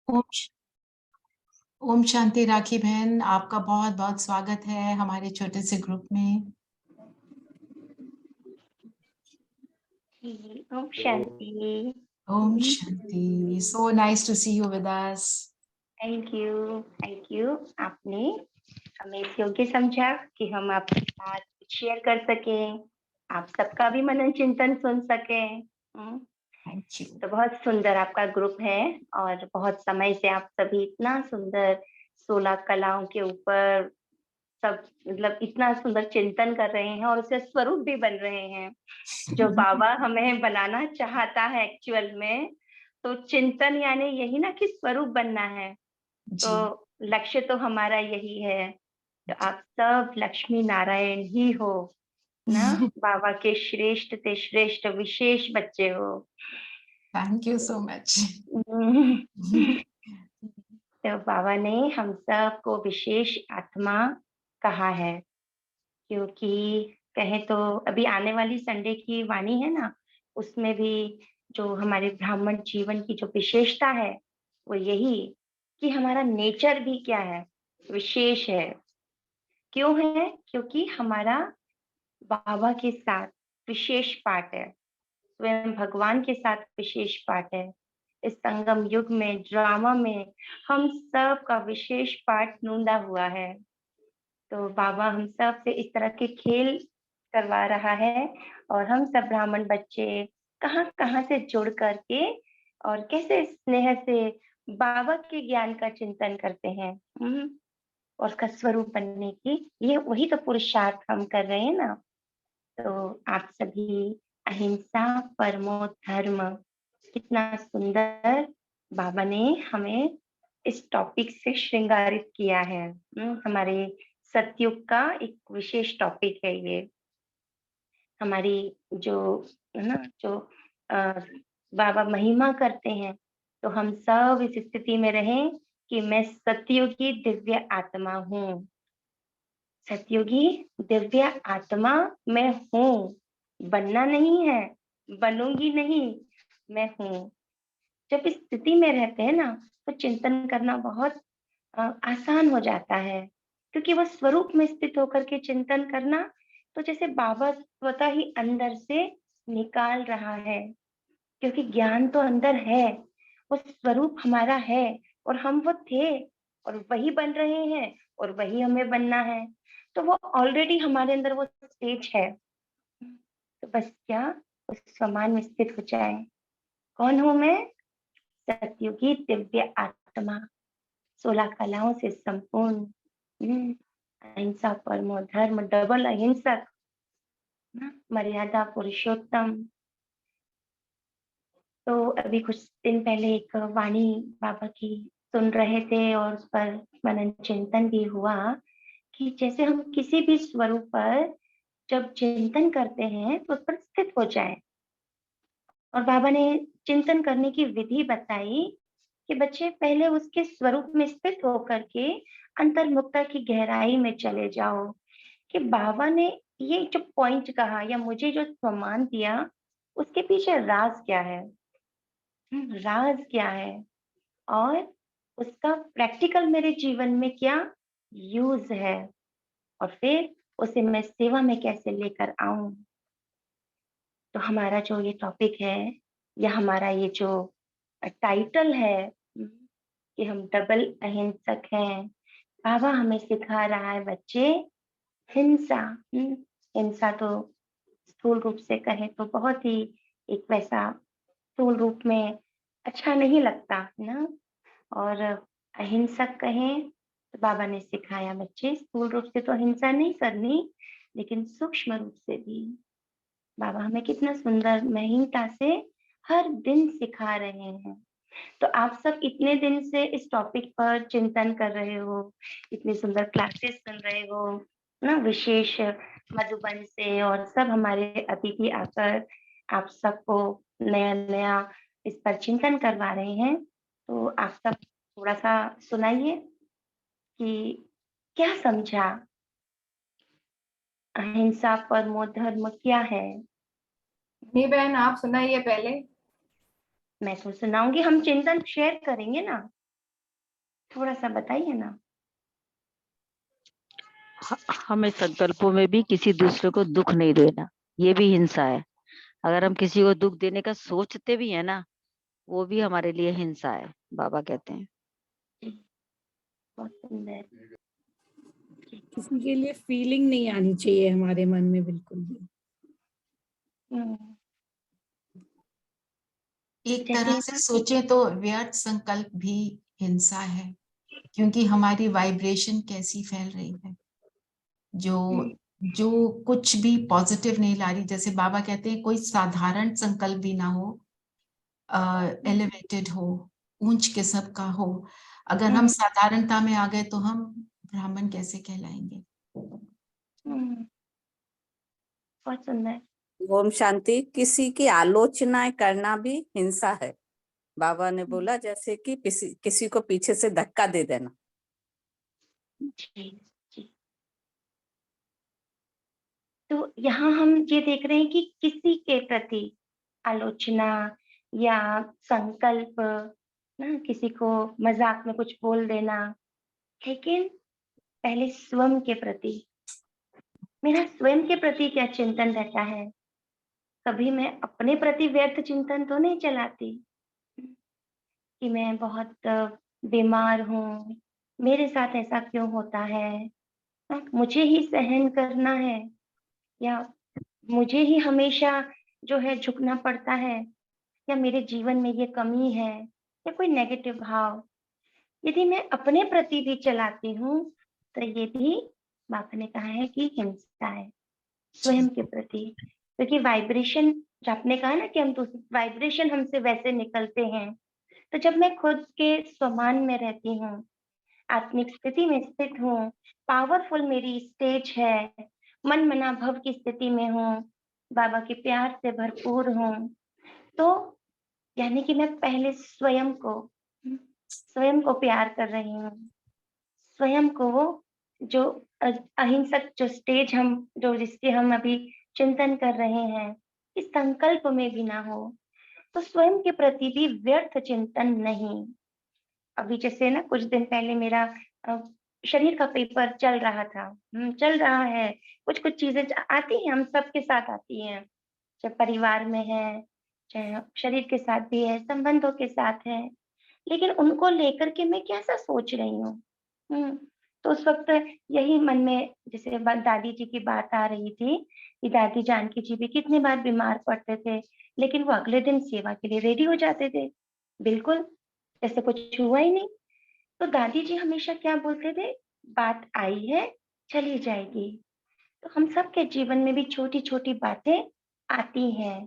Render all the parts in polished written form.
ओम श ओम शांति राखी बहन, आपका बहुत-बहुत स्वागत है हमारे छोटे से ग्रुप में। जी, ओम शांति। ओम शांति, so nice to see you with us. Thank you. आपने हमें इस योग्य समझा कि हम आपके साथ शेयर कर सकें, आप सबका भी मनन चिंतन सुन सकें। Thank you. तो बहुत सुंदर आपका ग्रुप है और बहुत समय से आप सभी इतना सुंदर 16 कलाओं के ऊपर सब मतलब इतना सुंदर चिंतन कर रहे हैं और उससे स्वरूप भी बन रहे हैं। जो बाबा हमें बनाना चाहता है एक्चुअल में, तो चिंतन यानी यही ना कि स्वरूप बनना है। तो जी, लक्ष्य तो हमारा यही है। तो आप सब लक्ष्मी नारायण ही हो ना, बाबा के श्रेष्ठ से श्रेष्ठ विशेष बच्चे हो। Thank you so much. तो बाबा ने हम सबको विशेष आत्मा कहा है, क्योंकि कहें तो अभी आने वाली संडे की वाणी है ना, उसमें भी जो हमारे ब्राह्मण जीवन की जो विशेषता है, वो यही कि हमारा नेचर भी क्या है, विशेष है। क्यों है? क्योंकि हमारा बाबा के साथ विशेष पाठ है, स्वयं भगवान के साथ विशेष पाठ है। इस संगम युग में, ड्रामा में हम सब का विशेष पाठ नूंदा हुआ है। तो बाबा हम सब से इस तरह के खेल करवा रहा है और हम सब ब्राह्मण बच्चे कहाँ-कहाँ से जुड़ करके और कैसे स्नेह से बाबा के ज्ञान का चिंतन करते हैं। और उसका स्वरूप बनने की ये वही तो पुरुषार्थ हम कर रहे हैं ना। तो आप सभी अहिंसा परमो धर्म, कितना सुंदर बाबा ने हमें इस टॉपिक से श्रृंगारित किया है। हमारे सतयुग का एक विशेष टॉपिक है ये। हमारी जो है ना जो बाबा महिमा करते हैं, तो हम सब इस स्थिति में रहें कि मैं सतयुगी दिव्य आत्मा हूँ। सतयुगी दिव्य आत्मा मैं हूँ, बनना नहीं है, बनूंगी नहीं, मैं हूँ। जब इस स्थिति में रहते हैं ना, तो चिंतन करना बहुत आसान हो जाता है, क्योंकि वो स्वरूप में स्थित होकर के चिंतन करना, तो जैसे बाबा स्वतः ही अंदर से निकाल रहा है, क्योंकि ज्ञान तो अंदर है, वो स्वरूप हमारा है और हम वो थे और वही बन रहे हैं और वही हमें बनना है। तो वो ऑलरेडी हमारे अंदर वो स्टेज है। तो बस क्या उस समान में स्थित हो जाए। कौन हूँ मैं? सतयुगी दिव्य आत्मा, 16 कलाओं से संपूर्ण, अहिंसा परमो धर्म, डबल अहिंसक, मर्यादा पुरुषोत्तम। तो अभी कुछ दिन पहले एक वाणी बाबा की सुन रहे थे और उस पर मनन चिंतन भी हुआ कि जैसे हम किसी भी स्वरूप पर जब चिंतन करते हैं तो उस पर स्थित हो जाए। और बाबा ने चिंतन करने की विधि बताई कि बच्चे पहले उसके स्वरूप में स्थित होकर के अंतर्मुखता की गहराई में चले जाओ। कि बाबा ने ये जो पॉइंट कहा या मुझे जो सम्मान दिया, उसके पीछे राज क्या है? राज क्या है और उसका प्रैक्टिकल मेरे जीवन में क्या यूज है, और फिर उसे मैं सेवा में कैसे लेकर आऊं। तो हमारा जो ये टॉपिक है या हमारा ये जो टाइटल है, कि हम डबल अहिंसक हैं। बाबा हमें सिखा रहा है बच्चे, हिंसा। हिंसा तो स्थूल रूप से कहें तो बहुत ही एक वैसा स्थूल रूप में अच्छा नहीं लगता ना। और अहिंसक कहें तो बाबा ने सिखाया बच्चे स्थूल रूप से तो हिंसा नहीं करनी, लेकिन सूक्ष्म रूप से भी। बाबा हमें कितना सुंदर महीनता से हर दिन सिखा रहे हैं। तो आप सब इतने दिन से इस टॉपिक पर चिंतन कर रहे हो, इतनी सुंदर क्लासेस सुन रहे हो ना, विशेष मधुबन से, और सब हमारे अतिथि आकर आप सबको नया नया इस पर चिंतन करवा रहे हैं। तो आप सब थोड़ा सा सुनाइए कि क्या समझा, अहिंसा परमो धर्म क्या है। नहीं बहन, आप सुनाइए पहले। मैं तो सुनाऊंगी, हम चिंतन शेयर करेंगे ना। थोड़ा-सा बताइए ना? हमें संकल्पों में भी किसी दूसरे को दुख नहीं देना, ये भी हिंसा है। अगर हम किसी को दुख देने का सोचते भी है ना, वो भी हमारे लिए हिंसा है, बाबा कहते हैं। जी, बहुत सुंदर। जी। किसी के लिए फीलिंग नहीं आनी चाहिए हमारे मन में बिल्कुल भी। हुँ, एक जैसे तरह से सोचे तो व्यर्थ संकल्प भी हिंसा है, क्योंकि हमारी वाइब्रेशन कैसी फैल रही है, जो हुँ, जो कुछ भी पॉजिटिव नहीं ला रही। जैसे बाबा कहते हैं कोई साधारण संकल्प भी ना हो, हुँ, एलिवेटेड हो, ऊंच किस्म का हो। अगर हम हुँ, साधारणता में आ गए तो हम ब्राह्मण कैसे कहलाएंगे। हुँ, बहुत सुंदर। ओम शांति। किसी की आलोचना करना भी हिंसा है। बाबा ने हुँ, बोला जैसे कि किसी को पीछे से धक्का दे देना। जी, जी। तो यहाँ हम ये देख रहे हैं कि किसी के प्रति आलोचना या संकल्प ना, किसी को मज़ाक में कुछ बोल देना, लेकिन पहले स्वयं के प्रति, मेरा स्वयं के प्रति क्या चिंतन रहता है? कभी मैं अपने प्रति व्यर्थ चिंतन तो नहीं चलाती कि मैं बहुत बीमार हूँ, मेरे साथ ऐसा क्यों होता है? मुझे ही सहन करना है या मुझे ही हमेशा जो है झुकना पड़ता है या मेरे जीवन में ये कमी है या कोई नेगेटिव भाव, यदि मैं अपने प्रति भी चलाती हूँ, तो ये भी बाबा ने कहा है कि हिंसा है स्वयं के प्रति। क्योंकि वाइब्रेशन, जो आपने कहा ना कि हम तो वाइब्रेशन हमसे वैसे निकलते हैं, तो जब मैं खुद के स्वमान में रहती हूँ, आत्मिक स्थिति में स्थित हूँ, पावरफुल मेरी स्टेज है, मन मना भव की स्थिति में हूँ, बाबा के प्यार से भरपूर हूँ, तो यानी कि मैं पहले स्वयं को प्यार कर रही हूँ। स्वयं को वो जो अहिंसक जो स्टेज हम जो जिसके हम अभी चिंतन कर रहे हैं, इस संकल्प में भी ना हो, तो स्वयं के प्रति भी व्यर्थ चिंतन नहीं। अभी जैसे ना कुछ दिन पहले मेरा अ, शरीर का पेपर चल रहा था, चल रहा है, कुछ-कुछ चीज़ें आती हैं, हम सबके साथ आती हैं, चाहे परिवार में है, चाहे शरीर के साथ भी है, संबंधों के साथ है, लेकिन उनको लेकर के मैं कैसा सोच रही हूँ। हुँ, तो उस वक़्त यही मन में जैसे ब दादी जी की बात आ रही थी कि दादी जानकी जी भी कितनी बार बीमार पड़ते थे, लेकिन वो अगले दिन सेवा के लिए रेडी हो जाते थे। बिल्कुल, जैसे कुछ हुआ ही नहीं। तो दादी जी हमेशा क्या बोलते थे, बात आई है, चली जाएगी। तो हम सबके जीवन में भी छोटी-छोटी बातें आती हैं,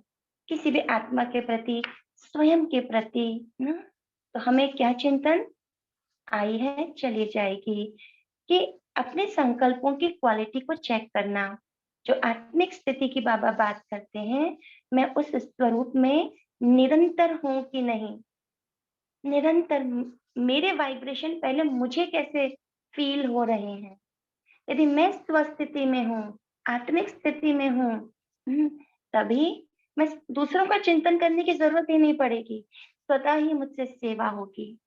किसी भी आत्मा के प्रति, स्वयं के प्रति, ना? तो हमें क्या चिंतन आई है, चली जाएगी, कि अपने संकल्पों की क्वालिटी को चेक करना। जो आत्मिक स्थिति की बाबा बात करते हैं, मैं उस स्वरूप में निरंतर हूँ कि नहीं? निरंतर मेरे वाइब्रेशन पहले मुझे कैसे फ़ील हो रहे हैं? यदि मैं स्वस्थिति में हूँ, आत्मिक स्थिति में हूँ, हुँ, तभी मैं दूसरों का चिंतन करने की ज़रूरत ही नहीं पड़ेगी। स्वतः ही मुझसे सेवा होगी,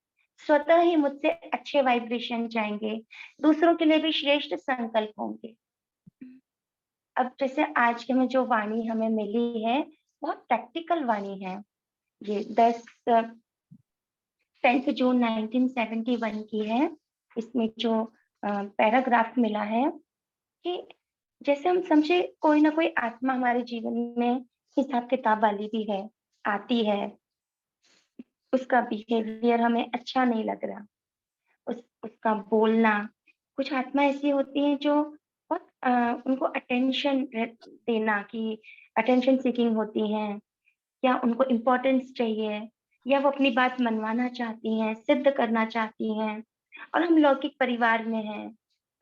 स्वतः ही मुझसे अच्छे वाइब्रेशन जाएँगे, दूसरों के लिए भी श्रेष्ठ संकल्प होंगे। अब जैसे आज की में जो वाणी हमें मिली है, बहुत प्रैक्टिकल वाणी है। ये 10 जून 1971 की है। इसमें जो पैराग्राफ मिला है कि जैसे हम समझे कोई ना कोई आत्मा हमारे जीवन में हिसाब-किताब वाली भी है, आती है, उसका बिहेवियर हमें अच्छा नहीं लग रहा, उसका बोलना, कुछ आत्मा ऐसी होती हैं जो बहुत उनको अटेंशन देना कि अटेंशन सीकिंग होती हैं या उनको इम्पोर्टेंस चाहिए या वो अपनी बात मनवाना चाहती हैं, सिद्ध करना चाहती हैं और हम लौकिक परिवार में हैं,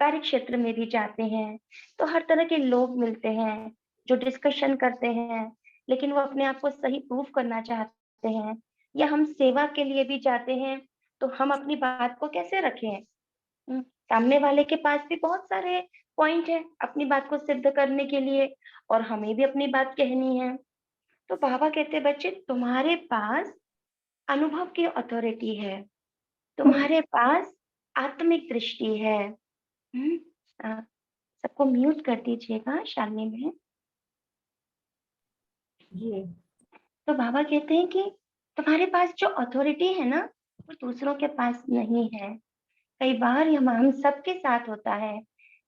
कार्य क्षेत्र में भी जाते हैं, तो हर तरह के लोग मिलते हैं, जो डिस्कशन करते हैं, लेकिन वो अपने आप को सही प्रूव करना चाहते हैं या हम सेवा के लिए भी जाते हैं, तो हम अपनी बात को कैसे रखें? सामने वाले के पास भी बहुत सारे पॉइंट हैं अपनी बात को सिद्ध करने के लिए और हमें भी अपनी बात कहनी है। तो बाबा कहते हैं बच्चे तुम्हारे पास अनुभव की अथॉरिटी है, तुम्हारे पास आत्मिक दृष्टि है। सबको म्यूट कर दीजिएगा शालिनी में। जी तो बाबा कहते हैं कि तुम्हारे पास जो अथॉरिटी है ना, वो दूसरों के पास नहीं है। कई बार हम सबके साथ होता है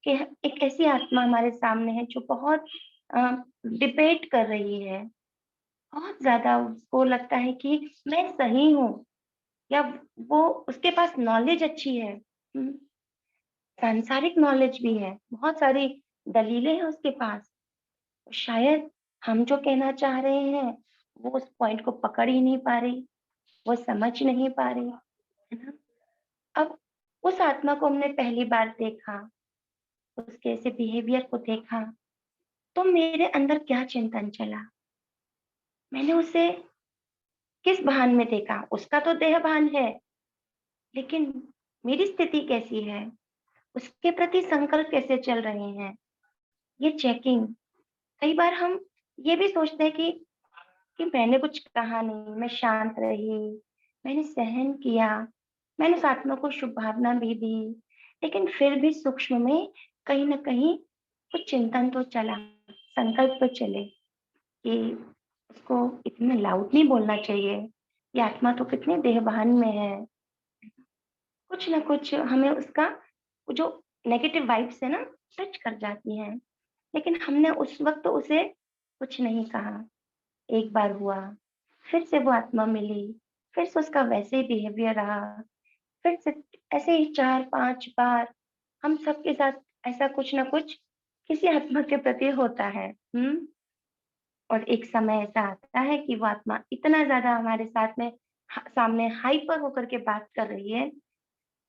कि एक ऐसी आत्मा हमारे सामने है जो बहुत डिबेट कर रही है, बहुत ज्यादा उसको लगता है कि मैं सही हूँ, या वो उसके पास नॉलेज अच्छी है, सांसारिक नॉलेज भी है, बहुत सारी दलीलें हैं उसके पास। शायद हम जो कहना चाह रहे हैं वो उस पॉइंट को पकड़ ही नहीं पा रही, वो समझ नहीं पा रही, है ना। अब उस आत्मा को हमने पहली बार देखा, उसके ऐसे बिहेवियर को देखा, तो मेरे अंदर क्या चिंतन चला, मैंने उसे किस भान में देखा। उसका तो देह भान है, लेकिन मेरी स्थिति कैसी है, उसके प्रति संकल्प कैसे चल रहे हैं, ये चेकिंग। कई बार हम ये भी सोचते हैं कि मैंने कुछ कहा नहीं, मैं शांत रही, मैंने सहन किया, मैंने उस आत्मा को शुभ भावना भी दी, लेकिन फिर भी सूक्ष्म में कहीं ना कहीं कुछ चिंतन तो चला, संकल्प तो चले कि उसको इतने लाउड नहीं बोलना चाहिए, ये आत्मा तो कितने देहभान में है। कुछ ना कुछ हमें उसका वो जो नेगेटिव वाइब्स है ना, टच कर जाती हैं, लेकिन हमने उस वक्त तो उसे कुछ नहीं कहा। एक बार हुआ, फिर से वो आत्मा मिली, फिर से उसका वैसे ही बिहेवियर रहा, फिर से ऐसे ही 4-5 बार हम सबके साथ ऐसा कुछ ना कुछ किसी आत्मा के प्रति होता है। और एक समय ऐसा आता है कि वो आत्मा इतना ज्यादा हमारे साथ में सामने हाइपर होकर के बात कर रही है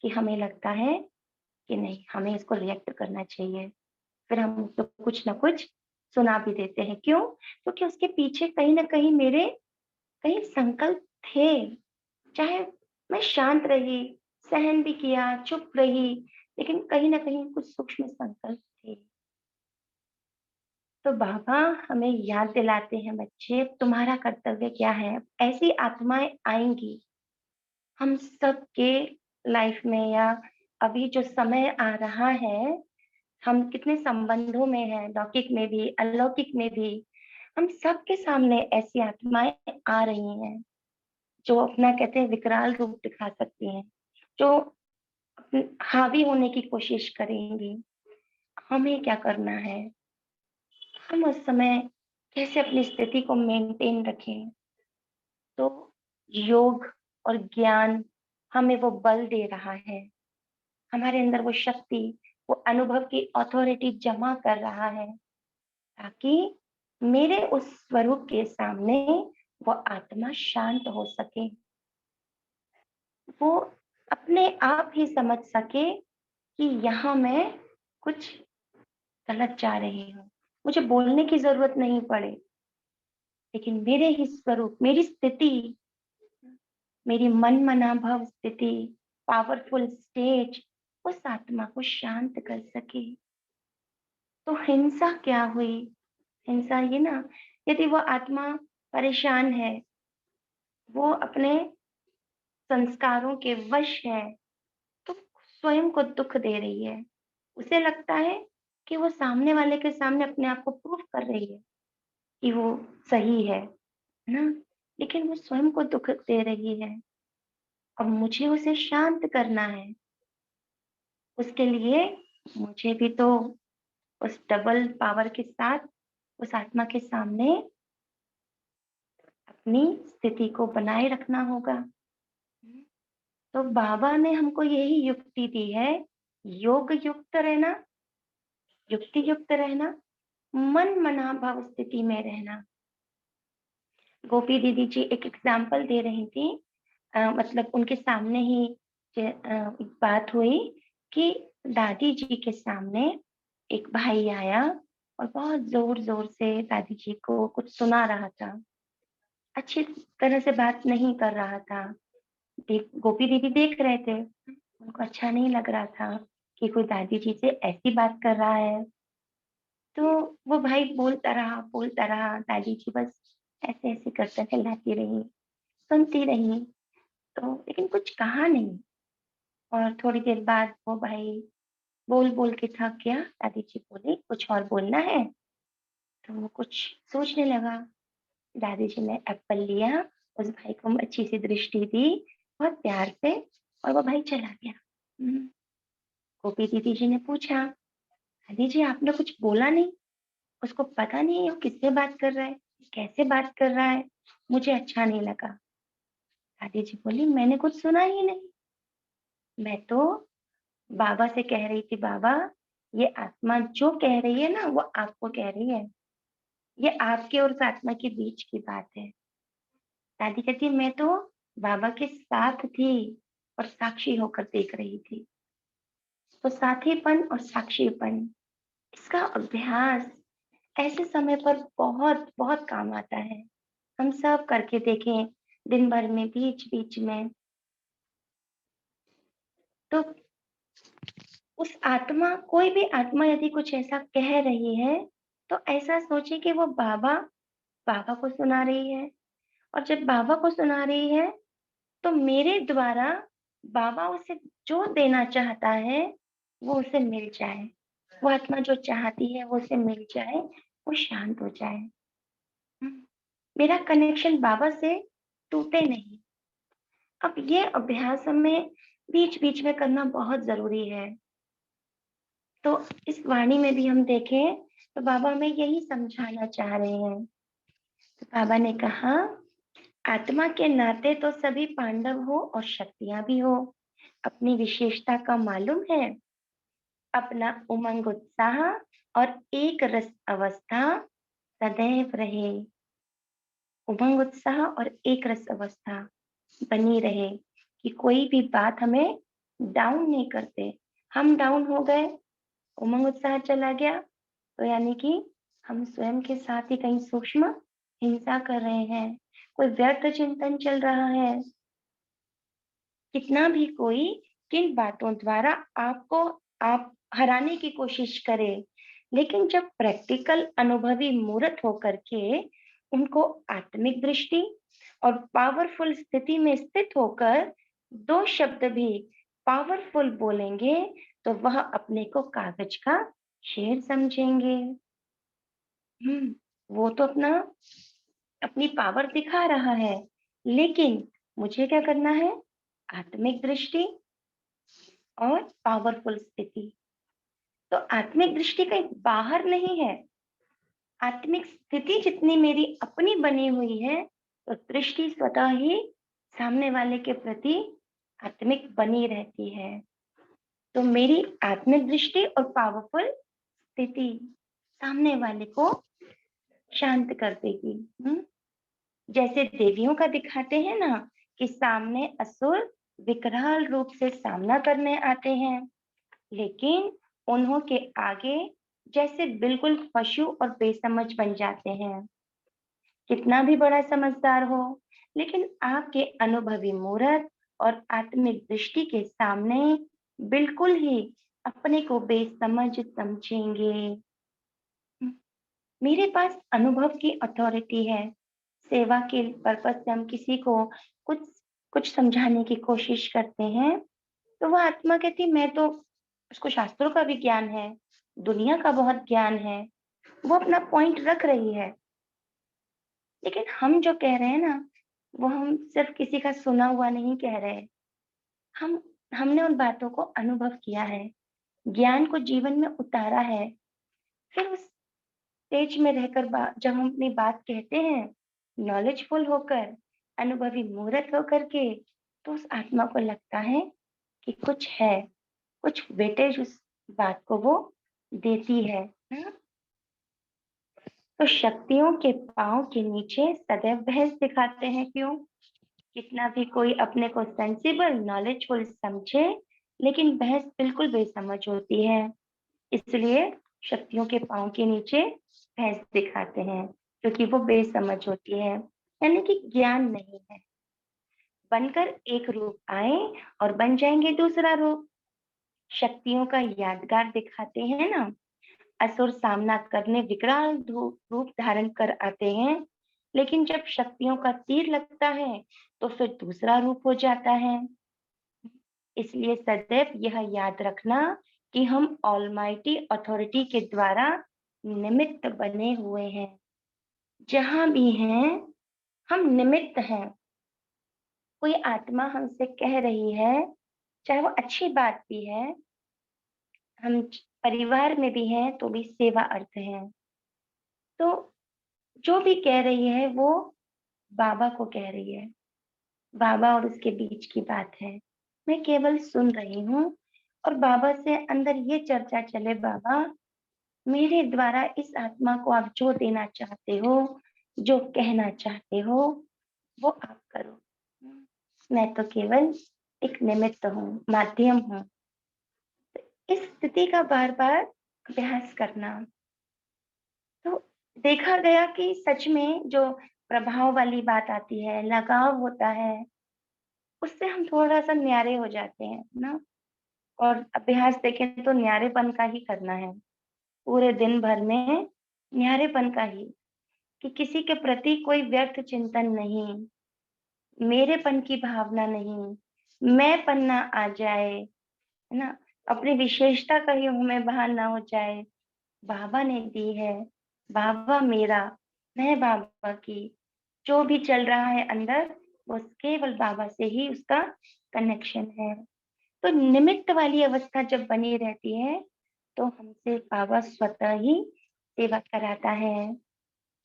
कि हमें लगता है कि नहीं, हमें इसको रिएक्ट करना चाहिए। फिर हम उसको कुछ ना कुछ सुना भी देते हैं। क्यों? क्योंकि उसके पीछे कहीं ना कहीं मेरे कहीं संकल्प थे। चाहे मैं शांत रही, सहन भी किया, चुप रही, लेकिन कहीं ना कहीं कुछ सूक्ष्म संकल्प थे। तो बाबा हमें याद दिलाते हैं, बच्चे तुम्हारा कर्तव्य क्या है। ऐसी आत्माएं आएंगी हम सबके लाइफ में, या अभी जो समय आ रहा है, हम कितने संबंधों में हैं, लौकिक में भी अलौकिक में भी, हम सबके सामने ऐसी आत्माएं आ रही हैं जो अपना कहते हैं विकराल रूप दिखा सकती हैं, जो हावी होने की कोशिश करेंगी। हमें क्या करना है, हम उस समय कैसे अपनी स्थिति को मेंटेन रखें। तो योग और ज्ञान हमें वो बल दे रहा है, हमारे अंदर वो शक्ति, वो अनुभव की अथॉरिटी जमा कर रहा है, ताकि मेरे उस स्वरूप के सामने वो आत्मा शांत हो सके, वो अपने आप ही समझ सके कि यहाँ मैं कुछ गलत जा रही हूँ। मुझे बोलने की जरूरत नहीं पड़े, लेकिन मेरे ही स्वरूप, मेरी स्थिति, मेरी मन मना भव स्थिति, पावरफुल स्टेज उस आत्मा को शांत कर सके। तो हिंसा क्या हुई? हिंसा ये ना, यदि वो आत्मा परेशान है, वो अपने संस्कारों के वश है, तो स्वयं को दुख दे रही है। उसे लगता है कि वो सामने वाले के सामने अपने आप को प्रूफ कर रही है कि वो सही है ना, लेकिन वो स्वयं को दुख दे रही है। अब मुझे उसे शांत करना है, उसके लिए मुझे भी तो उस डबल पावर के साथ उस आत्मा के सामने अपनी स्थिति को बनाए रखना होगा। तो बाबा ने हमको यही युक्ति दी है, योग युक्त रहना, युक्ति युक्त रहना, मन मना भाव स्थिति में रहना। गोपी दीदी जी एक एग्जाम्पल दे रही थी, मतलब उनके सामने ही एक बात हुई कि दादी जी के सामने एक भाई आया और बहुत जोर जोर से दादी जी को कुछ सुना रहा था, अच्छी तरह से बात नहीं कर रहा था। गोपी दीदी देख रहे थे, उनको अच्छा नहीं लग रहा था कि कोई दादी जी से ऐसी बात कर रहा है। तो वो भाई बोलता रहा, दादी जी बस ऐसे ऐसे करते चिल्लाती रही, सुनती रही, तो लेकिन कुछ कहा नहीं। और थोड़ी देर बाद वो भाई बोल बोल के थक गया। दादी जी बोली, कुछ और बोलना है? तो वो कुछ सोचने लगा। दादी जी ने एप्पल लिया, उस भाई को अच्छी सी दृष्टि दी बहुत प्यार से, और वो भाई चला गया। गोपी दीदी जी ने पूछा, दादी जी आपने कुछ बोला नहीं? उसको पता नहीं है वो किससे बात कर रहा है, कैसे बात कर रहा है, मुझे अच्छा नहीं लगा। दादी जी बोली, मैंने कुछ सुना ही नहीं, मैं तो बाबा से कह रही थी, बाबा ये आत्मा जो कह रही है ना वो आपको कह रही है, ये आपके और उस आत्मा के बीच की बात है। दादी कहती है, मैं तो बाबा के साथ थी और साक्षी होकर देख रही थी। तो साथीपन और साक्षीपन, इसका अभ्यास ऐसे समय पर बहुत बहुत काम आता है। हम सब करके देखें दिन भर में, बीच बीच में। तो उस आत्मा, कोई भी आत्मा यदि कुछ ऐसा कह रही है तो ऐसा सोचे कि वो बाबा बाबा को सुना रही है, और जब बाबा को सुना रही है तो मेरे द्वारा बाबा उसे जो देना चाहता है वो उसे मिल जाए, वो आत्मा जो चाहती है वो उसे मिल जाए, वो शांत हो जाए। मेरा कनेक्शन बाबा से टूटे नहीं। अब ये अभ्यास हमें बीच बीच में करना बहुत जरूरी है। तो इस वाणी में भी हम देखें तो बाबा हमें यही समझाना चाह रहे हैं। तो बाबा ने कहा, आत्मा के नाते तो सभी पांडव हो और शक्तियां भी हो, अपनी विशेषता का मालूम है, अपना उमंग उत्साह और एक रस अवस्था सदैव रहे। उमंग उत्साह और एक रस अवस्था बनी रहे, कि कोई भी बात हमें डाउन नहीं करते। हम डाउन हो गए, उमंग उत्साह चला गया, तो यानी कि हम स्वयं के साथ ही कहीं सूक्ष्म हिंसा कर रहे हैं, कोई व्यर्थ चिंतन चल रहा है। कितना भी कोई किन बातों द्वारा आपको आप हराने की कोशिश करे, लेकिन जब प्रैक्टिकल अनुभवी मूर्त होकर के उनको आत्मिक दृष्टि और पावरफुल स्थिति में स्थित होकर दो शब्द भी पावरफुल बोलेंगे तो वह अपने को कागज का शेर समझेंगे। वो तो अपनी पावर दिखा रहा है, लेकिन मुझे क्या करना है? आत्मिक दृष्टि और पावरफुल स्थिति। तो आत्मिक दृष्टि कहीं बाहर नहीं है, आत्मिक स्थिति जितनी मेरी अपनी बनी हुई है तो दृष्टि स्वतः ही सामने वाले के प्रति आत्मिक बनी रहती है। तो मेरी आत्मिक दृष्टि और पावरफुल स्थिति सामने वाले को शांत कर देगी। जैसे देवियों का दिखाते हैं ना कि सामने असुर विकराल रूप से सामना करने आते हैं, लेकिन उन्हों के आगे जैसे बिल्कुल पशु और बेसमझ बन जाते हैं। कितना भी बड़ा समझदार हो, लेकिन आपके अनुभवी मूर्त और आत्मिक दृष्टि के सामने बिल्कुल ही अपने को बेसमझ समझेंगे। मेरे पास अनुभव की अथॉरिटी है, सेवा के पर्पस से हम किसी को कुछ कुछ समझाने की कोशिश करते हैं तो वह आत्मा कहती, मैं तो, उसको शास्त्रों का भी ज्ञान है, दुनिया का बहुत ज्ञान है, वो अपना पॉइंट रख रही है। लेकिन हम जो कह रहे हैं ना, वो हम सिर्फ किसी का सुना हुआ नहीं कह रहे, हमने उन बातों को अनुभव किया है, ज्ञान को जीवन में उतारा है। फिर उस स्टेज में रहकर जब हम अपनी बात कहते हैं नॉलेजफुल होकर, अनुभवी मूर्त होकर के, तो उस आत्मा को लगता है कि कुछ है, कुछ वेटेज उस बात को वो देती है। तो शक्तियों के पांव के नीचे सदैव बहस दिखाते हैं, क्यों? कितना भी कोई अपने को सेंसिबल नॉलेजफुल समझे, लेकिन बहस बिल्कुल बेसमझ होती है, इसलिए शक्तियों के पांव के नीचे भैंस दिखाते हैं, क्योंकि वो बेसमझ होती है, यानी कि ज्ञान नहीं है। बनकर एक रूप आए और बन जाएंगे दूसरा रूप। शक्तियों का यादगार दिखाते हैं ना, असुर सामना करने विकराल रूप धारण कर आते हैं, लेकिन जब शक्तियों का तीर लगता है तो फिर दूसरा रूप हो जाता है। इसलिए सदैव यह याद रखना कि हम ऑलमाइटी अथॉरिटी के द्वारा निमित्त बने हुए हैं। जहां भी हैं हम निमित्त हैं। कोई आत्मा हमसे कह रही है, चाहे वो अच्छी बात भी है, हम परिवार में भी हैं तो भी सेवा अर्थ है। तो जो भी कह रही है वो बाबा को कह रही है, बाबा और उसके बीच की बात है। मैं केवल सुन रही हूँ और बाबा से अंदर ये चर्चा चले, बाबा मेरे द्वारा इस आत्मा को आप जो देना चाहते हो, जो कहना चाहते हो, वो आप करो। मैं तो केवल एक निमित्त हूँ, माध्यम हूँ। इस स्थिति का बार बार अभ्यास करना। तो देखा गया कि सच में जो प्रभाव वाली बात आती है, लगाव होता है, उससे हम थोड़ा सा न्यारे हो जाते हैं ना। और अभ्यास देखें तो न्यारेपन का ही करना है, पूरे दिन भर में न्यारेपन का ही, कि किसी के प्रति कोई व्यर्थ चिंतन नहीं, मेरेपन की भावना नहीं, मैंपन ना आ जाए, है ना। अपनी विशेषता का ही हमें भान ना हो जाए। बाबा ने दी है, बाबा मेरा, मैं बाबा की। जो भी चल रहा है अंदर वो केवल बाबा से ही उसका कनेक्शन है। तो निमित्त वाली अवस्था जब बनी रहती है तो हमसे बाबा स्वतः ही सेवा कराता है।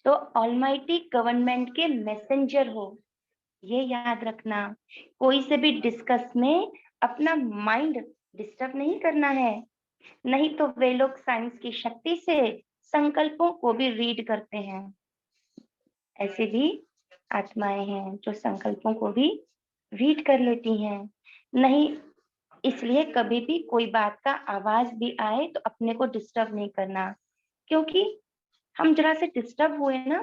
तो ऑलमाइटी गवर्नमेंट के मैसेंजर हो, ये याद रखना। कोई से भी डिस्कस में अपना माइंड डिस्टर्ब नहीं करना है, नहीं तो वे लोग साइंस की शक्ति से संकल्पों को भी रीड करते हैं। ऐसे भी आत्माएं हैं जो संकल्पों को भी रीड कर लेती हैं। नहीं, इसलिए कभी भी कोई बात का आवाज भी आए तो अपने को डिस्टर्ब नहीं करना, क्योंकि हम जरा से डिस्टर्ब हुए ना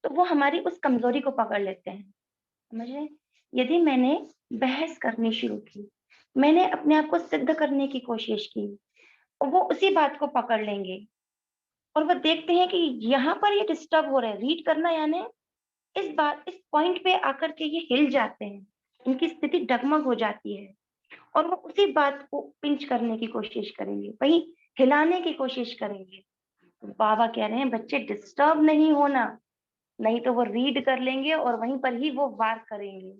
तो वो हमारी उस कमजोरी को पकड़ लेते हैं। समझ रहे हैं? यदि मैंने बहस करनी शुरू की, मैंने अपने आप को सिद्ध करने की कोशिश की, और वो उसी बात को पकड़ लेंगे और वो देखते हैं कि यहाँ पर ये डिस्टर्ब हो रहा है। रीड करना यानी इस पॉइंट पे आकर के ये हिल जाते हैं, इनकी स्थिति डगमग हो जाती है और वो उसी बात को पिंच करने की कोशिश करेंगे, वही हिलाने की कोशिश करेंगे। बाबा कह रहे हैं बच्चे डिस्टर्ब नहीं होना, नहीं तो वो रीड कर लेंगे और वहीं पर ही वो वार करेंगे।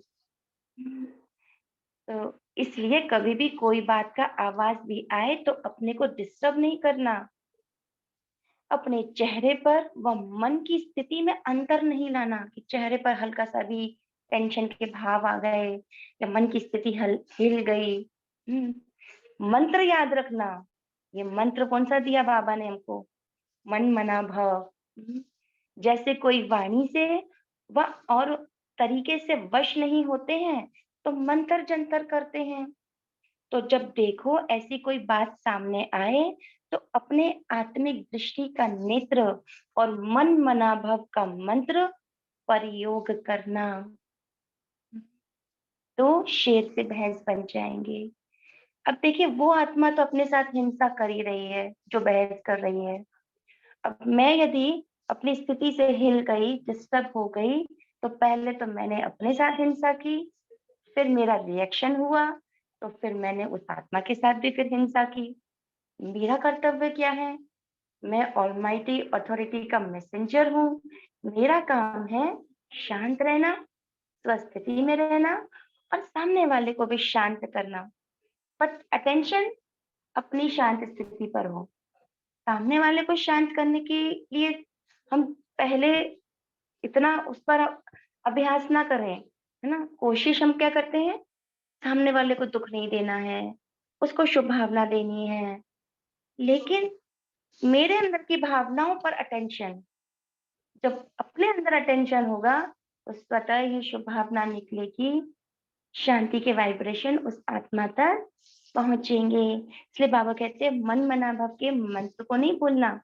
तो इसलिए कभी भी कोई बात का आवाज भी आए तो अपने को डिस्टर्ब नहीं करना। अपने चेहरे पर व मन की स्थिति में अंतर नहीं लाना कि चेहरे पर हल्का सा भी टेंशन के भाव आ गए या मन की स्थिति हिल गई। मंत्र याद रखना। ये मंत्र कौन सा दिया बाबा ने हमको? मन मना भव। जैसे कोई वाणी से व और तरीके से वश नहीं होते हैं तो मंत्र जंतर करते हैं। तो जब देखो ऐसी कोई बात सामने आए तो अपने आत्मिक दृष्टि का नेत्र और मन मना भव का मंत्र प्रयोग करना, तो शेर से भैंस बन जाएंगे। अब देखिए वो आत्मा तो अपने साथ हिंसा कर ही रही है जो बहस कर रही है। अब मैं यदि अपनी स्थिति से हिल गई, डिस्टर्ब हो गई, तो पहले तो मैंने अपने साथ हिंसा की, फिर मेरा रिएक्शन हुआ, तो फिर मैंने उस आत्मा के साथ भी फिर हिंसा की। मेरा कर्तव्य क्या है? मैं ऑलमाइटी अथॉरिटी का मैसेंजर हूँ। मेरा काम है शांत रहना, स्वस्थिति में रहना और सामने वाले को भी शांत करना। बट अटेंशन अपनी शांत स्थिति पर हो। सामने वाले को शांत करने के लिए हम पहले इतना उस पर अभ्यास ना करें, है ना। कोशिश हम क्या करते हैं, सामने वाले को दुख नहीं देना है, उसको शुभ भावना देनी है। लेकिन मेरे अंदर की भावनाओं पर अटेंशन, जब अपने अंदर अटेंशन होगा तो स्वतः ही शुभ भावना निकलेगी, शांति के वाइब्रेशन उस आत्मा तक पहुंचेंगे। इसलिए बाबा कहते हैं मन मना भव के मंत्र को नहीं भूलना।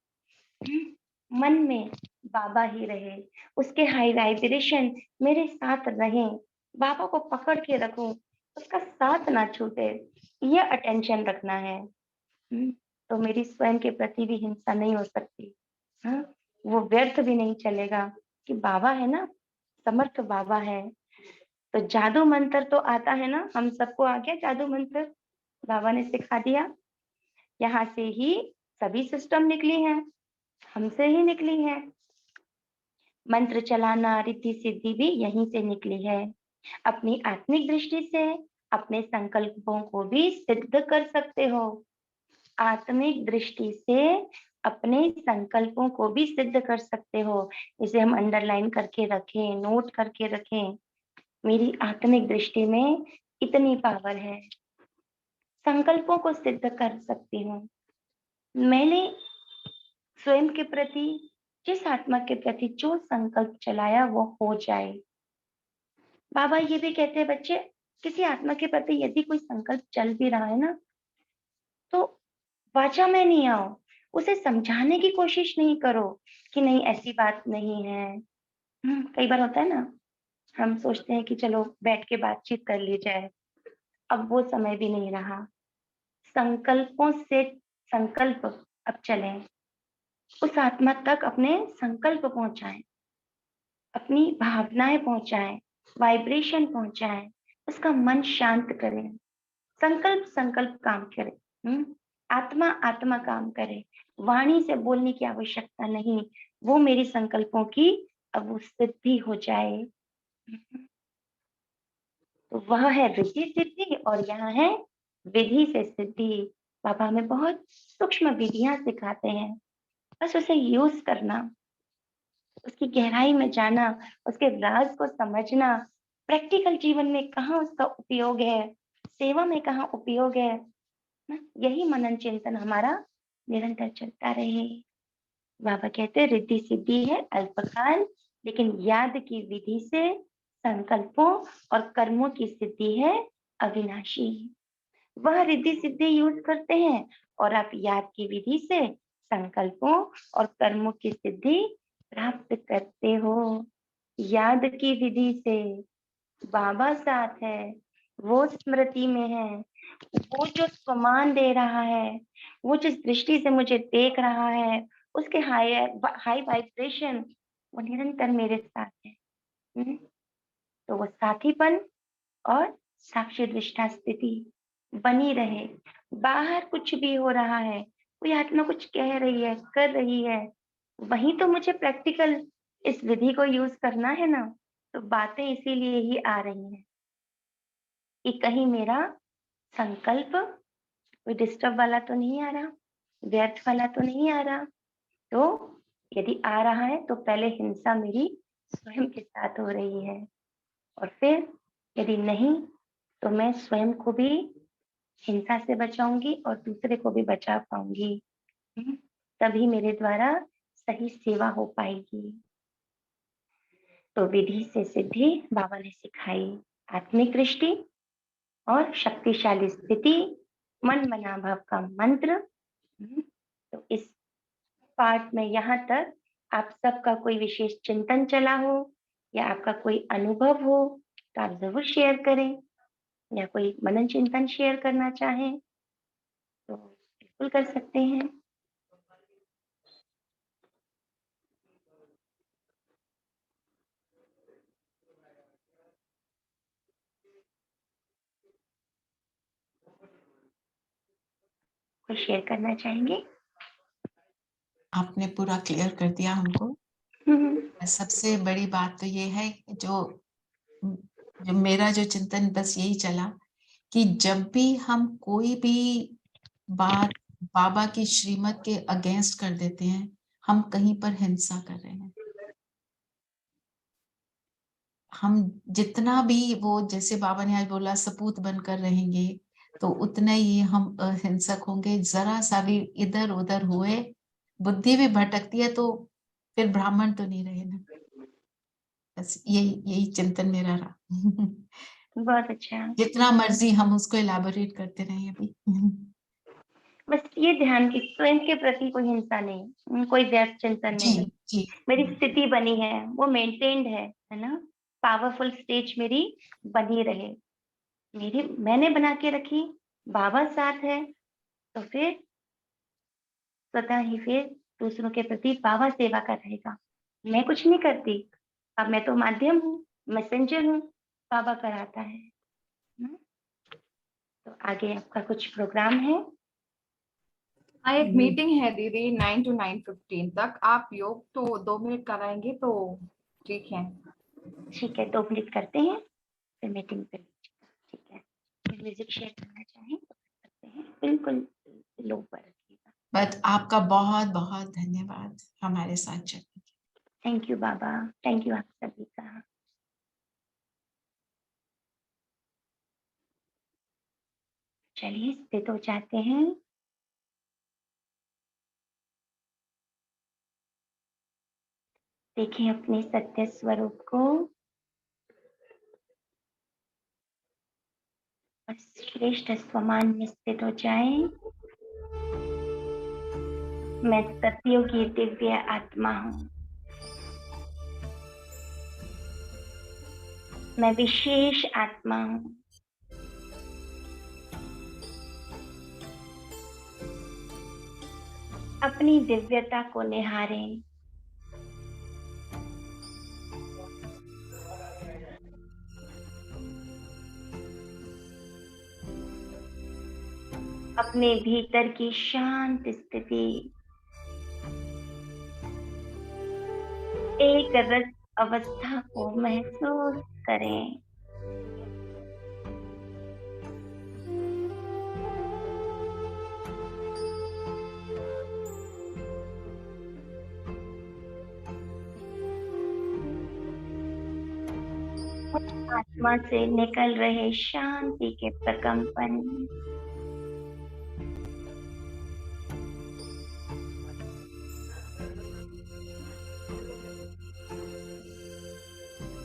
मन में बाबा ही रहे, उसके हाई वाइब्रेशन मेरे साथ रहे, बाबा को पकड़ के रखूं, उसका साथ ना छूटे, यह अटेंशन रखना है। तो मेरी स्वयं के प्रति भी हिंसा नहीं हो सकती। हाँ, वो व्यर्थ भी नहीं चलेगा कि बाबा है ना, समर्थ बाबा है। तो जादू मंत्र तो आता है ना, हम सबको आ गया जादू मंत्र, बाबा ने सिखा दिया। यहाँ से ही सभी सिस्टम निकली हैं, हमसे ही निकली है। मंत्र चलाना, रिद्धि सिद्धि भी यहीं से निकली है। अपनी आत्मिक दृष्टि से अपने संकल्पों को भी सिद्ध कर सकते हो। आत्मिक दृष्टि से अपने संकल्पों को भी सिद्ध कर सकते हो। इसे हम अंडरलाइन करके रखें, नोट करके रखें। मेरी आत्मिक दृष्टि में इतनी पावर है, संकल्पों को सिद्ध कर सकती हूँ। मैंने स्वयं के प्रति, जिस आत्मा के प्रति जो संकल्प चलाया वो हो जाए। बाबा ये भी कहते हैं बच्चे, किसी आत्मा के प्रति यदि कोई संकल्प चल भी रहा है ना, तो वाचा में नहीं आओ, उसे समझाने की कोशिश नहीं करो कि नहीं ऐसी बात नहीं है। कई बार होता है ना, हम सोचते हैं कि चलो बैठ के बातचीत कर ली जाए, अब वो समय भी नहीं रहा। संकल्पों से संकल्प अब चले, उस आत्मा तक अपने संकल्प पहुंचाएं, अपनी भावनाएं पहुंचाएं, वाइब्रेशन पहुंचाएं, उसका मन शांत करें। संकल्प संकल्प काम करे, आत्मा आत्मा काम करे। वाणी से बोलने की आवश्यकता नहीं, वो मेरी संकल्पों की अब वो सिद्धि हो जाए। तो वह है रिद्धि सिद्धि, और यहाँ है विधि से सिद्धि। बाबा हमें बहुत सूक्ष्म विधियां सिखाते हैं, बस उसे यूज करना, उसकी गहराई में जाना, उसके राज को समझना, प्रैक्टिकल जीवन में कहाँ उसका उपयोग है, सेवा में कहाँ उपयोग है ना, यही मनन चिंतन हमारा निरंतर चलता रहे। बाबा कहते हैं रिद्धि सिद्धि है अल्पकाल, लेकिन याद की विधि से संकल्पों और कर्मों की सिद्धि है अविनाशी। वह रिद्धि सिद्धि यूज करते हैं और आप याद की विधि से संकल्पों और कर्मों की सिद्धि प्राप्त करते हो। याद की विधि से बाबा साथ है, वो स्मृति में है, वो जो सम्मान दे रहा है, वो जिस दृष्टि से मुझे देख रहा है, उसके हाई वाइब्रेशन वो निरंतर मेरे साथ है। तो वो साथीपन और साक्षी दृष्टा स्थिति बनी रहे। बाहर कुछ भी हो रहा है, कोई आत्मा कुछ कह रही है, कर रही है, वही तो मुझे प्रैक्टिकल इस विधि को यूज करना है ना। तो बातें इसीलिए ही आ रही हैं कि कहीं मेरा संकल्प कोई डिस्टर्ब वाला तो नहीं आ रहा, व्यर्थ वाला तो नहीं आ रहा। तो यदि आ रहा है तो पहले हिंसा मेरी स्वयं के साथ हो रही है, और फिर यदि नहीं तो मैं स्वयं को भी हिंसा से बचाऊंगी और दूसरे को भी बचा पाऊंगी। तभी मेरे द्वारा सही सेवा हो पाएगी। तो विधि से सिद्धि बाबा ने सिखाई, आत्मिक दृष्टि और शक्तिशाली स्थिति, मन मना भाव का मंत्र। तो इस पार्ट में यहाँ तक आप सबका कोई विशेष चिंतन चला हो या आपका कोई अनुभव हो तो आप जरूर शेयर करें, या कोई मनन चिंतन शेयर करना चाहें तो बिल्कुल कर सकते हैं। कोई शेयर करना चाहेंगे? आपने पूरा क्लियर कर दिया हमको। सबसे बड़ी बात तो ये है जो मेरा जो चिंतन बस यही चला कि जब भी हम कोई भी बात बाबा की श्रीमत के अगेंस्ट कर देते हैं, हम कहीं पर हिंसा कर रहे हैं। हम जितना भी वो, जैसे बाबा ने आज बोला, सपूत बनकर रहेंगे तो उतना ही हम अहिंसक होंगे। जरा सा भी इधर उधर हुए, बुद्धि भी भटकती है तो फिर ब्राह्मण तो नहीं रहे ना। बस यही यही चिंतन मेरा रहा। बहुत अच्छा। जितना मर्जी हम उसको इलाबोरेट करते रहे अभी। बस ये ध्यान की स्वयं के प्रति कोई हिंसा नहीं, कोई व्यर्थ चिंतन जी नहीं। जी। मेरी स्थिति बनी है, वो मेंटेन्ड है ना, पावरफुल स्टेज मेरी बनी रहे, मेरी मैंने बना के रखी, बाबा साथ है, तो फिर स्वतः ही फिर दूसरों के प्रति बाबा सेवा का रहेगा। मैं कुछ नहीं करती, अब मैं तो माध्यम हूँ, मैसेंजर हूँ, बाबा कराता है ना? तो आगे आपका कुछ प्रोग्राम है? हाँ, एक मीटिंग है दीदी 9 to 9:15 तक। आप योग तो 2 मिनट कराएंगे तो ठीक है। ठीक है, 2 मिनट करते हैं फिर मीटिंग पे। ठीक है, म्यूजिक शेयर करना चाहें तो कर सकते हैं, बिल्कुल लो पर रखिएगा। बट आपका बहुत बहुत धन्यवाद हमारे साथ चलने के लिए। Thank you Baba, thank you आप सभी का। चलिए स्थित हो जाते हैं। देखें अपने सत्य स्वरूप को और श्रेष्ठ स्वमान में स्थित हो जाएं। मैं सत्यों की दिव्य आत्मा हूँ। मैं विशेष आत्मा हूँ। अपनी दिव्यता को निहारें। अपने भीतर की शांत स्थिति, एक रस अवस्था को महसूस करें। आत्मा से निकल रहे शांति के प्रकंपन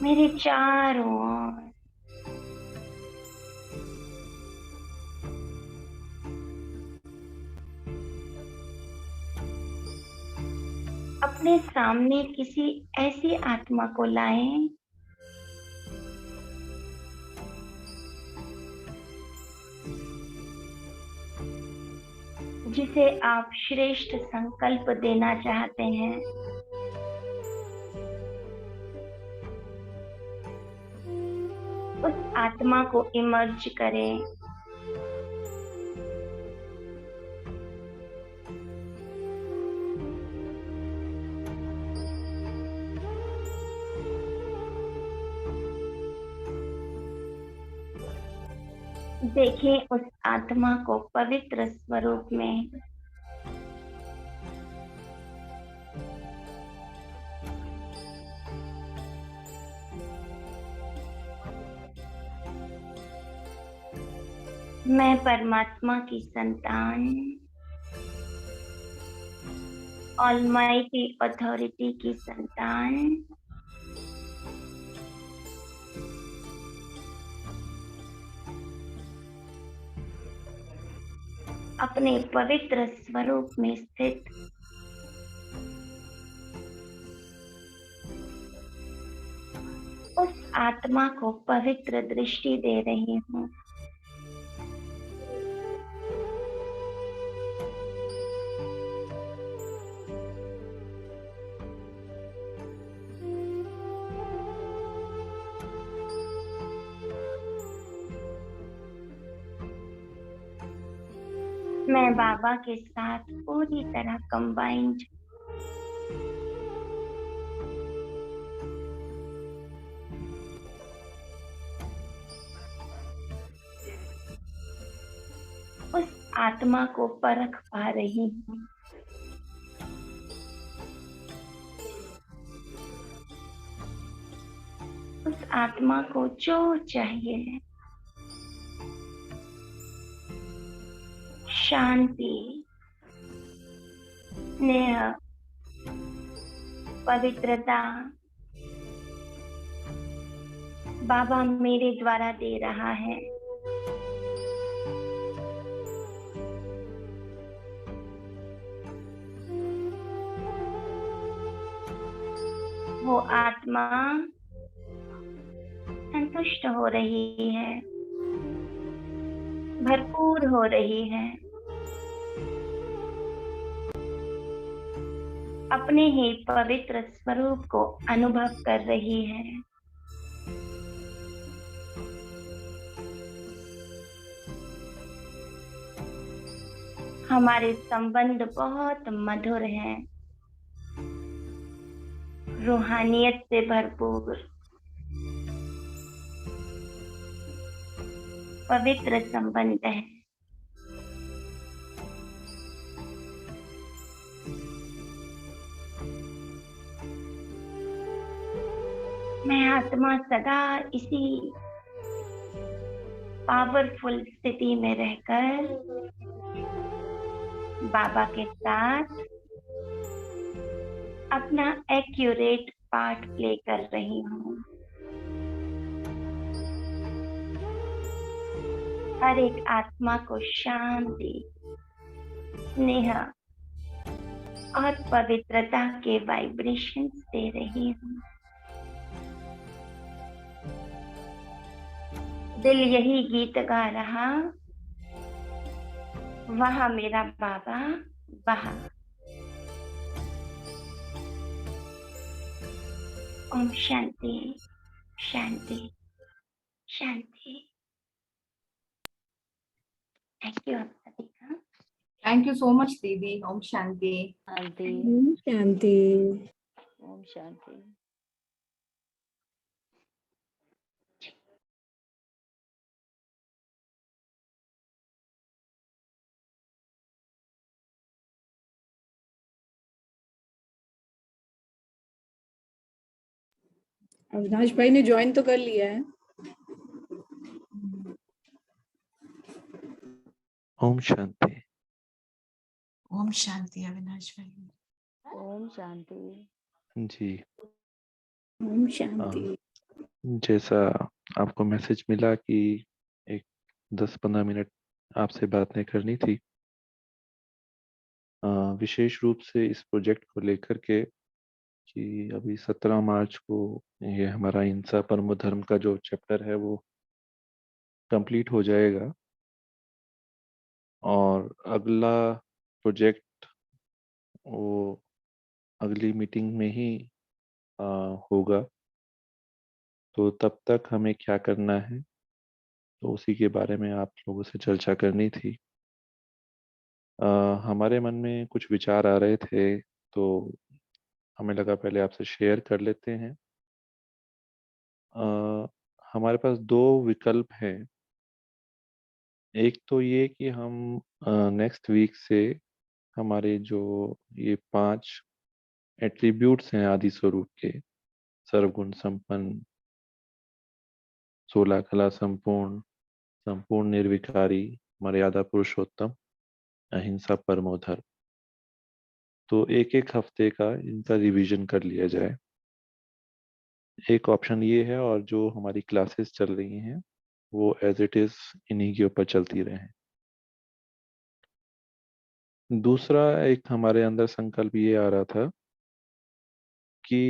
मेरे चारों ओर अपने सामने किसी ऐसी आत्मा को लाएं जिसे आप श्रेष्ठ संकल्प देना चाहते हैं। उस आत्मा को इमर्ज करें। देखें उस आत्मा को पवित्र स्वरूप में। मैं परमात्मा की संतान, ऑलमाइटी अथॉरिटी की संतान, अपने पवित्र स्वरूप में स्थित उस आत्मा को पवित्र दृष्टि दे रही हूँ। मैं बाबा के साथ पूरी तरह कंबाइंड उस आत्मा को परख पा रही हूँ। उस आत्मा को जो चाहिए, शांति, स्नेह, पवित्रता, बाबा मेरे द्वारा दे रहा है। वो आत्मा संतुष्ट हो रही है, भरपूर हो रही है, अपने ही पवित्र स्वरूप को अनुभव कर रही है। हमारे संबंध बहुत मधुर हैं, रूहानियत से भरपूर, पवित्र संबंध है। मैं आत्मा सदा इसी पावरफुल स्थिति में रहकर बाबा के साथ अपना एक्यूरेट पार्ट प्ले कर रही हूँ। हर एक आत्मा को शांति, स्नेह और पवित्रता के वाइब्रेशंस दे रही हूँ। दिल यही गीत गा रहा, वहाँ मेरा बाबा वहाँ। ओम शांति शांति शांति। थैंक यू आप सभी का। थैंक यू सो मच दीदी। ओम शांति। शांति। शांति। ओम शांति। अविनाश भाई ने ज्वाइन तो कर लिया है। ओम शांति। ओम शांति अविनाश भाई। ओम शांति। जी, ओम शांति। जैसा आपको मैसेज मिला कि एक 10-15 मिनट आपसे बातें करनी थी, विशेष रूप से इस प्रोजेक्ट को लेकर के कि अभी 17 मार्च को ये हमारा हिंसा परमो धर्म का जो चैप्टर है वो कंप्लीट हो जाएगा और अगला प्रोजेक्ट वो अगली मीटिंग में ही होगा। तो तब तक हमें क्या करना है, तो उसी के बारे में आप लोगों से चर्चा करनी थी। हमारे मन में कुछ विचार आ रहे थे, तो हमें लगा पहले आपसे शेयर कर लेते हैं। हमारे पास 2 विकल्प हैं। एक तो ये कि हम नेक्स्ट वीक से हमारे जो ये 5 एट्रीब्यूट्स हैं आदि स्वरूप के, सर्वगुण संपन्न, 16 कला संपूर्ण, संपूर्ण निर्विकारी, मर्यादा पुरुषोत्तम, अहिंसा परमो धर्म, तो एक हफ्ते का इनका रिवीजन कर लिया जाए। एक ऑप्शन ये है, और जो हमारी क्लासेस चल रही हैं वो एज इट इज इन्हीं के ऊपर चलती रहे। दूसरा एक हमारे अंदर संकल्प ये आ रहा था कि